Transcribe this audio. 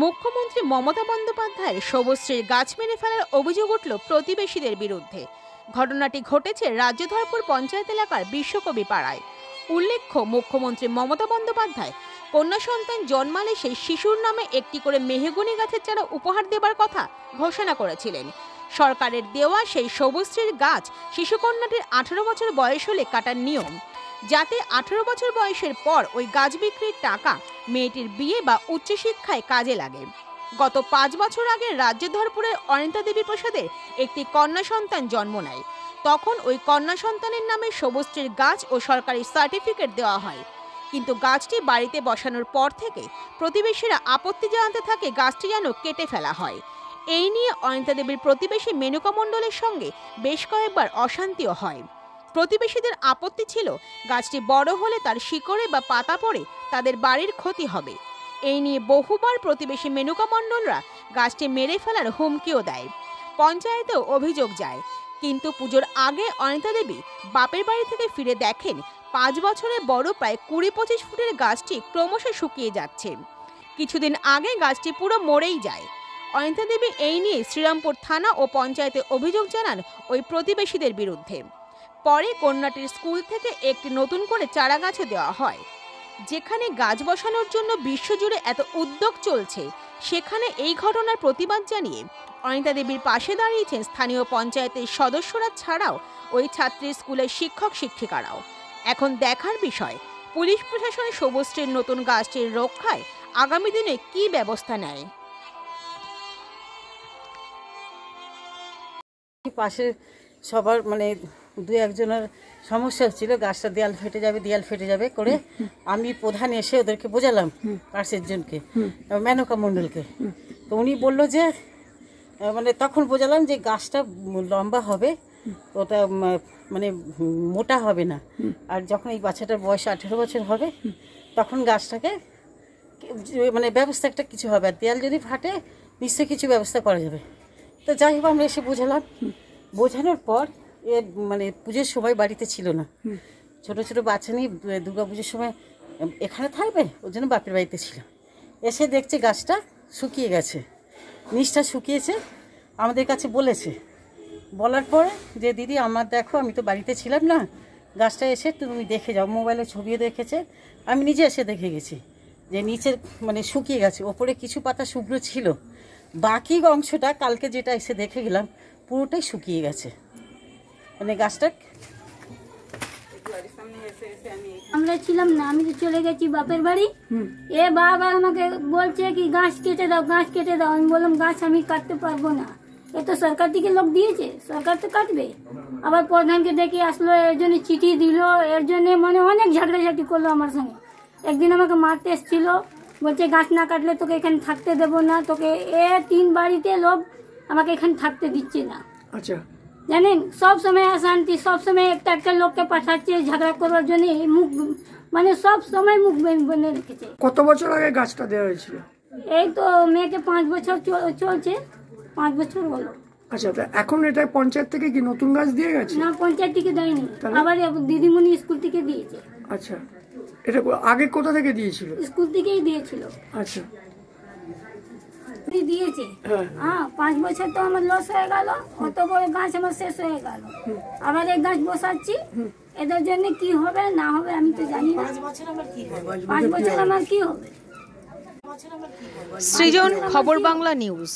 মুখ্যমন্ত্রী মমতা বন্দ্যোপাধ্যায়ের শুভশ্রীর গাছ মেরে ফেলার অভিযোগ উঠল প্রতিবেশীদের বিরুদ্ধে। ঘটনাটি ঘটেছে রাজ্যধরপুর পঞ্চায়েত এলাকার বিশ্বকবি পাড়ায়। উল্লেখ্য, মুখ্যমন্ত্রী মমতা বন্দ্যোপাধ্যায় কন্যা সন্তান জন্মালে সেই শিশুর নামে একটি করে মেহগনি গাছের চারা উপহার দেবার কথা ঘোষণা করেছিলেন। সরকারের দেওয়া সেই শুভশ্রীর গাছ শিশুকন্যাটির 18 বছর বয়স হলে কাটার নিয়ম, যাতে 18 বছর বয়সের পর ওই গাছ বিক্রির টাকা মেয়েটির বিয়ে বা উচ্চশিক্ষায় কাজে লাগে। গত 5 বছর আগে রাজ্যধরপুরের অনিতা দেবী প্রসাদের একটি কন্যা সন্তান জন্ম নেয়। তখন ওই কন্যা সন্তানের নামে শুভশ্রীর গাছ ও সরকারি সার্টিফিকেট দেওয়া হয়, কিন্তু গাছটি বাড়িতে বসানোর পর থেকে প্রতিবেশীরা আপত্তি জানাতে থাকে গাছটি যেন কেটে ফেলা হয়। এই নিয়ে অনিতা দেবীর প্রতিবেশী মেনকা মণ্ডলের সঙ্গে বেশ কয়েকবার অশান্তিও হয়। প্রতিবেশীদের আপত্তি ছিল গাছটি বড় হলে তার শিকড়ে বা পাতা পড়ে তাদের বাড়ির ক্ষতি হবে। এই নিয়ে বহুবার প্রতিবেশী মেনকা মণ্ডলরা গাছটি মেরে ফেলার হুমকিও দেয়। পঞ্চায়েতেও অভিযোগ যায়, কিন্তু পুজোর আগে অনিতা দেবী বাপের বাড়ি থেকে ফিরে দেখেন 5 বছরের বড় প্রায় 20-25 ফুটের গাছটি ক্রমশ শুকিয়ে যাচ্ছে। কিছুদিন আগে গাছটি পুরো মরেই যায়। অনিতা দেবী এই নিয়ে শ্রীরামপুর থানা ও পঞ্চায়েতে অভিযোগ জানান ওই প্রতিবেশীদের বিরুদ্ধে। পরে কন্যাটির স্কুল থেকে একটি নতুন করে চারা গাছও দেওয়া হয়। যেখানে গাছ বসানোর জন্য বিশ্বজুড়ে এত উদ্যোগ চলছে, সেখানে এই ঘটনার প্রতিবাদ জানিয়ে অনিতা দেবীর পাশে দাঁড়িয়েছেন স্থানীয় পঞ্চায়েতের সদস্যরা ছাড়াও ওই ছাত্রীর স্কুলের শিক্ষক শিক্ষিকারাও। এখন দেখার বিষয়, পুলিশ প্রশাসন শুভশ্রীর নতুন গাছটির রক্ষায় আগামী দিনে কী ব্যবস্থা নেয়। পাশে সবার মানে 2-1জনের সমস্যা ছিল, গাছটা দেয়াল ফেটে যাবে করে আমি প্রধান এসে ওদেরকে বোঝালাম, পাশের জনকে, মেনকা মণ্ডলকে। তো উনি বললো যে মানে তখন বোঝালাম যে গাছটা লম্বা হবে, ওটা মানে মোটা হবে না, আর যখন এই বাচ্চাটার বয়স 18 বছর হবে তখন গাছটাকে মানে ব্যবস্থা একটা কিছু হবে, আর দেয়াল যদি ফাটে নিশ্চয়ই কিছু ব্যবস্থা করা যাবে। তো যাই হোক আমরা এসে বোঝালাম। বোঝানোর পর এ মানে পুজোর সময় বাড়িতে ছিল না, ছোট ছোট বাচ্চা নিয়ে দুর্গা পুজোর সময় এখানে থাকবে, ওর জন্য বাপের বাড়িতে ছিল। এসে দেখছে গাছটা শুকিয়ে গেছে, নিচটা শুকিয়েছে। আমাদের কাছে বলেছে, বলার পরে যে দিদি আমার দেখো, আমি তো বাড়িতে ছিলাম না, গাছটা এসে তুমি দেখে যাও। মোবাইলে ছবিও দেখেছে, আমি নিজে এসে দেখে গেছি যে নিচের মানে শুকিয়ে গেছে, ওপরে কিছু পাতা শুকনো ছিল, বাকি অংশটা কালকে যেটা এসে দেখে গেলাম পুরোটাই শুকিয়ে গেছে। মানে গাছটা আমরা ছিলাম না, আমি তো চলে গেছি বাপের বাড়ি। এ বাবা আমাকে বলছে কি গাছ কেটে দাও, গাছ কেটে দাও। আমি বললাম গাছ আমি কাটতে পারবো না, এ তো সরকার থেকে লোক দিয়েছে, সরকার তো কাটবে। আবার প্রধানকে দেখে আসলো, এর জন্য চিঠি দিল, এর জন্য মানে অনেক ঝগড়াঝাটি করলো আমার সঙ্গে। একদিন আমাকে মারতে এসেছিল, বলছে গাছ না কাটলে তোকে এখানে থাকতে দেবো না, তোকে 3 বাড়িতে লোক আমাকে এখানে থাকতে দিচ্ছে না। আচ্ছা, জানেন সব সময় অশান্তি, সব সময় একটা লোককে পাঠাচ্ছে ঝগড়া করার জন্য, মুখ মানে সব সময় মুখ বনে রেখেছে। কত বছর আগে গাছটা দেওয়া হয়েছিল? এই তো মেয়েকে 5 বছর চলছে, 5 বছর হলো। আচ্ছা, তা এখন এটা পঞ্চায়েত থেকে কি নতুন গাছ দিয়ে গেছে? না, পঞ্চায়েত থেকে দেয়নি, আবার দিদিমণি স্কুল থেকে দিয়েছে। আচ্ছা, এটা আগে কোথা থেকে দিয়েছিল? স্কুল থেকেই দিয়েছিল। আচ্ছা, দিয়েছে। হ্যাঁ, 5 বছর তো আমার লস হয়ে গেল, অত বড় গাছ আমার শেষ হয়ে গেল। আবার এই গাছ বসাচ্ছি, এদের জন্য কি হবে না হবে আমি তো জানি না। 5 বছর আমার কি হবে? সৃজন, খবর বাংলা নিউজ।